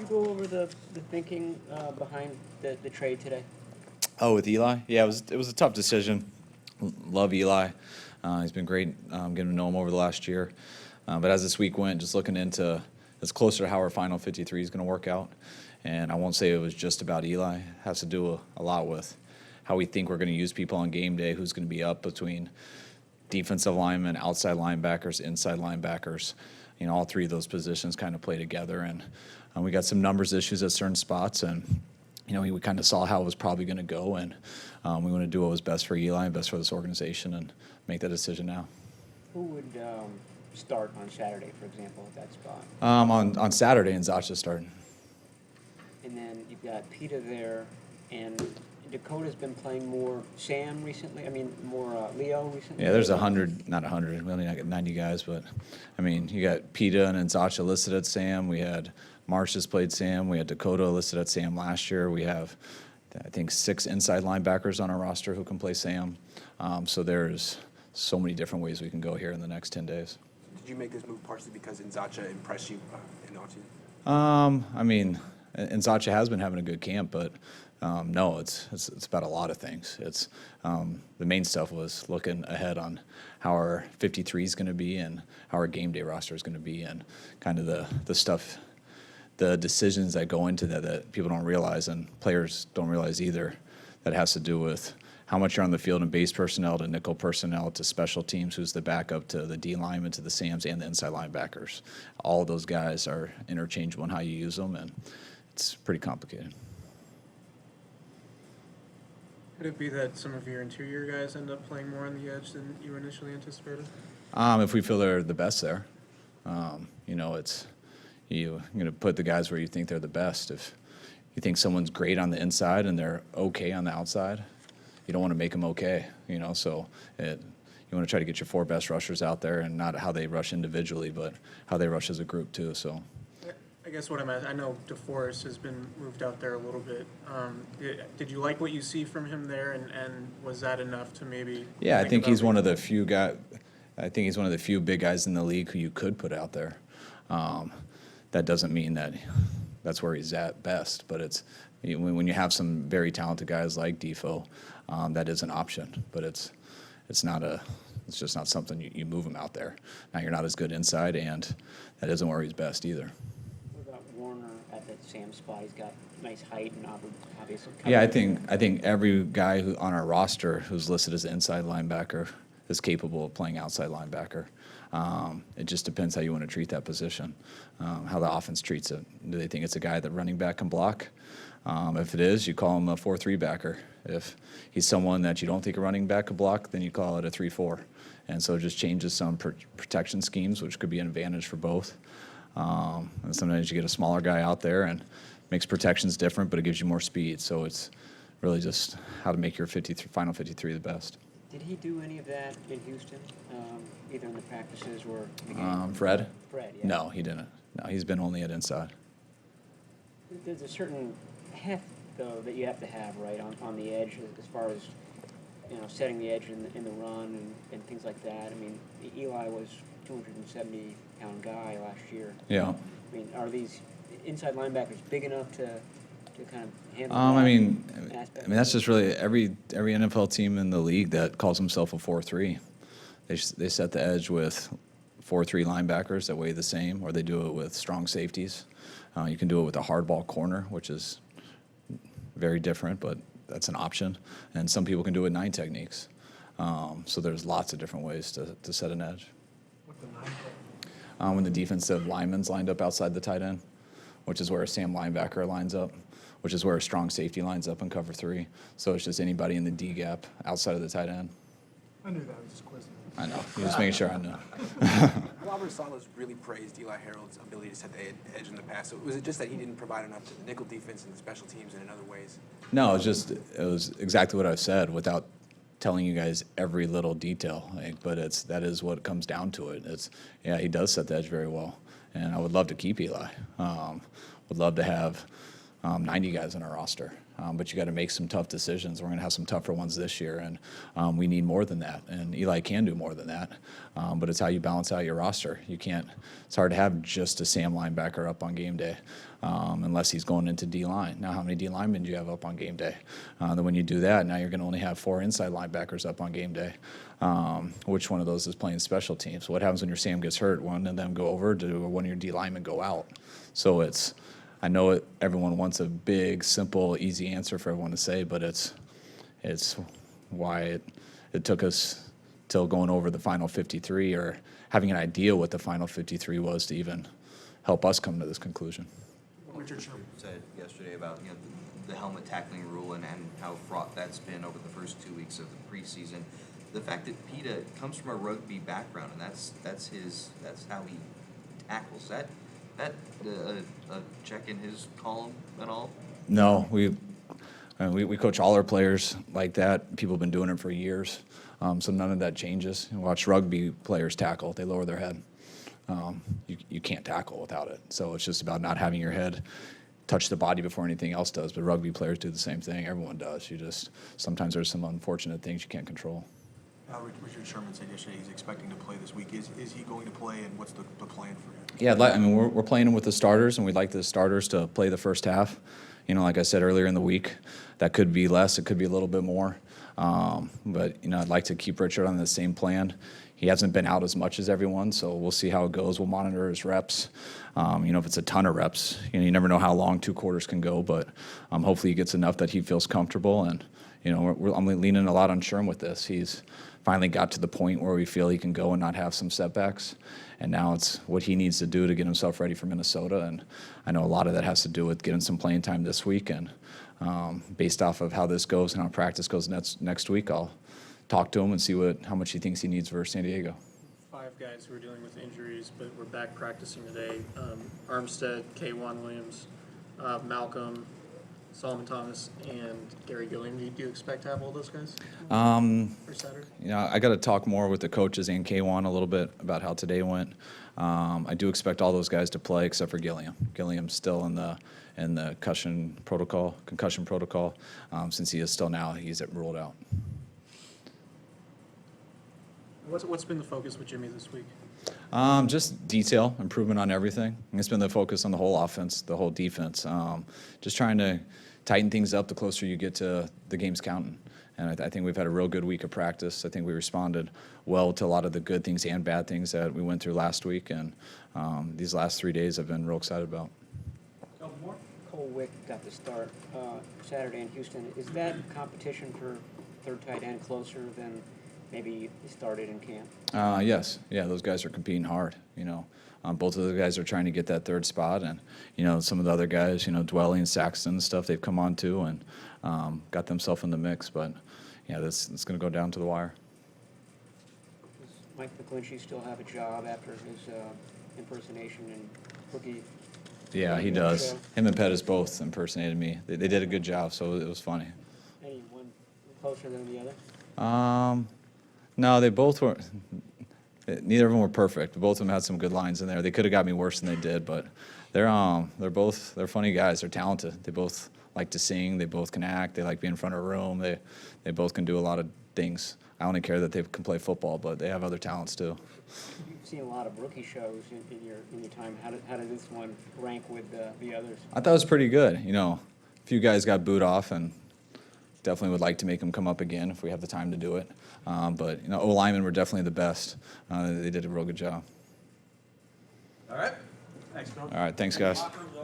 you go over the thinking behind the trade today? Oh, with Eli? Yeah, it was a tough decision. Love Eli. He's been great getting to know him over the last year. But as this week went, just looking into it's closer to how our final 53 is going to work out. And I won't say it was just about Eli. It has to do a lot with how we think we're going to use people on game day, who's going to be up between defensive linemen, outside linebackers, inside linebackers. All three of those positions kind of play together. And we got some numbers issues at certain spots. And we kind of saw how it was probably going to go, and we want to do what was best for Eli and best for this organization and make that decision now. Who would start on Saturday, for example, at that spot? On Saturday, and Zacha starting. And then you've got Peta there, and Dakota's been playing more Sam recently. I mean, more Leo recently. Yeah, there's 100, not 100. We only got 90 guys, but you got Peta and then Zacha listed at Sam. We had Marsh has played Sam. We had Dakota listed at Sam last year. We have, I think, 6 inside linebackers on our roster who can play Sam. So there's so many different ways we can go here in the next 10 days. Did you make this move partially because Nzacha impressed you in offseason? Nzacha has been having a good camp, but no, it's about a lot of things. It's the main stuff was looking ahead on how our 53 is going to be and how our game day roster is going to be, and kind of the stuff, the decisions that go into that people don't realize and players don't realize either. That has to do with how much you're on the field and base personnel to nickel personnel to special teams, who's the backup to the D linemen to the Sams and the inside linebackers. All of those guys are interchangeable in how you use them, and it's pretty complicated. Could it be that some of your interior guys end up playing more on the edge than you initially anticipated? If we feel they're the best there, it's you're going to put the guys where you think they're the best. If you think someone's great on the inside and they're okay on the outside, you don't want to make them okay. You want to try to get your 4 best rushers out there, and not how they rush individually, but how they rush as a group too. So. I guess what I'm at, I know DeForest has been moved out there a little bit. Did you like what you see from him there, and was that enough to maybe? Yeah, I think he's one of the few guys. I think he's one of the few big guys in the league who you could put out there. That doesn't mean that that's where he's at best, but it's when you have some very talented guys like Defo, that is an option. But it's just not something you move him out there. Now you're not as good inside, and that isn't where he's best either. At the Sam spot, he's got nice height and obviously. Yeah, I think every guy who on our roster who's listed as an inside linebacker is capable of playing outside linebacker. It just depends how you want to treat that position, how the offense treats it. Do they think it's a guy that running back can block? If it is, you call him a 4-3 backer. If he's someone that you don't think a running back can block, then you call it a 3-4. And so it just changes some protection schemes, which could be an advantage for both. And sometimes you get a smaller guy out there and makes protections different, but it gives you more speed. So it's really just how to make your final 53 the best. Did he do any of that in Houston, either in the practices or the game? Fred? Fred, yeah. No, he didn't. No, he's been only at inside. There's a certain heft, though, that you have to have, right, on the edge as far as, setting the edge in the run and things like that. I mean, Eli was 270-pound guy last year. Yeah. I mean, are these inside linebackers big enough to kind of handle that aspect? That's just really every NFL team in the league that calls himself a 4-3. They set the edge with 4-3 linebackers that weigh the same, or they do it with strong safeties. You can do it with a hardball corner, which is very different, but that's an option. And some people can do it with 9 techniques. So there's lots of different ways to set an edge. When the defensive lineman's lined up outside the tight end, which is where a Sam linebacker lines up, which is where a strong safety lines up in cover 3. So it's just anybody in the D gap outside of the tight end. I knew that. I was just quizzing. I know. You're just making sure I know. Robert Sala's really praised Eli Harold's ability to set the edge in the past. So was it just that he didn't provide enough to the nickel defense and the special teams and in other ways? No, it was exactly what I said without telling you guys every little detail. But that is what comes down to it. He does set the edge very well, and I would love to keep Eli. Would love to have 90 guys on our roster. But you got to make some tough decisions. We're going to have some tougher ones this year, and we need more than that. And Eli can do more than that. But it's how you balance out your roster. You can't. It's hard to have just a Sam linebacker up on game day, unless he's going into D-line. Now, how many D linemen do you have up on game day? Then when you do that, now you're going to only have 4 inside linebackers up on game day. Which one of those is playing special teams? What happens when your Sam gets hurt? One of them go over, or one of your D linemen go out? So it's. I know everyone wants a big, simple, easy answer for everyone to say, but it's why it took us till going over the final 53 or having an idea what the final 53 was to even help us come to this conclusion. Richard Sherman said yesterday about the helmet tackling rule and how fraught that's been over the first 2 weeks of the preseason. The fact that Peta comes from a rugby background and that's how he tackles that. A check in his column at all? No, we coach all our players like that. People have been doing it for years, so none of that changes. You watch rugby players tackle; they lower their head. You can't tackle without it. So it's just about not having your head touch the body before anything else does. But rugby players do the same thing. Everyone does. Sometimes there's some unfortunate things you can't control. Richard Sherman said yesterday he's expecting to play this week. Is he going to play, and what's the plan for him? Yeah, I mean, we're playing him with the starters, and we'd like the starters to play the first half. Like I said earlier in the week, that could be less, it could be a little bit more. But, I'd like to keep Richard on the same plan. He hasn't been out as much as everyone, so we'll see how it goes. We'll monitor his reps. If it's a ton of reps, you never know how long 2 quarters can go, but hopefully he gets enough that he feels comfortable. And, I'm leaning a lot on Sherm with this. He's finally got to the point where we feel he can go and not have some setbacks. And now it's what he needs to do to get himself ready for Minnesota. And I know a lot of that has to do with getting some playing time this week. And based off of how this goes and how practice goes next week, I'll talk to him and see how much he thinks he needs for San Diego. 5 guys who are dealing with injuries, but we're back practicing today. Armstead, K1 Williams, Malcolm, Solomon Thomas, and Gary Gilliam. Do you expect to have all those guys for Saturday? I got to talk more with the coaches and K1 a little bit about how today went. I do expect all those guys to play except for Gilliam. Gilliam's still in the concussion protocol, since he is still now. He's ruled out. What's been the focus with Jimmy this week? Just detail, improvement on everything. It's been the focus on the whole offense, the whole defense. Just trying to tighten things up the closer you get to the games counting. And I think we've had a real good week of practice. I think we responded well to a lot of the good things and bad things that we went through last week. And these last 3 days I've been real excited about. Cole Wick got the start Saturday in Houston. Is that competition for third tight end closer than maybe he started in camp? Yes. Yeah, those guys are competing hard, Both of the guys are trying to get that third spot, and, some of the other guys, Dwelly and Saxton and stuff, they've come on too and got themselves in the mix. But, it's going to go down to the wire. Does Mike McGlinchey still have a job after his impersonation and rookie? Yeah, he does. Him and Pettis both impersonated me. They did a good job, so it was funny. Any one closer than the other? No, they both were. Neither of them were perfect. Both of them had some good lines in there. They could have got me worse than they did, but they're funny guys. They're talented. They both like to sing. They both can act. They like being in front of a room. They both can do a lot of things. I only care that they can play football, but they have other talents too. You've seen a lot of rookie shows in your time. How did this one rank with the others? I thought it was pretty good. A few guys got booed off, and definitely would like to make them come up again if we have the time to do it. But O-linemen were definitely the best. They did a real good job. All right. Thanks, Phil. All right, thanks, guys.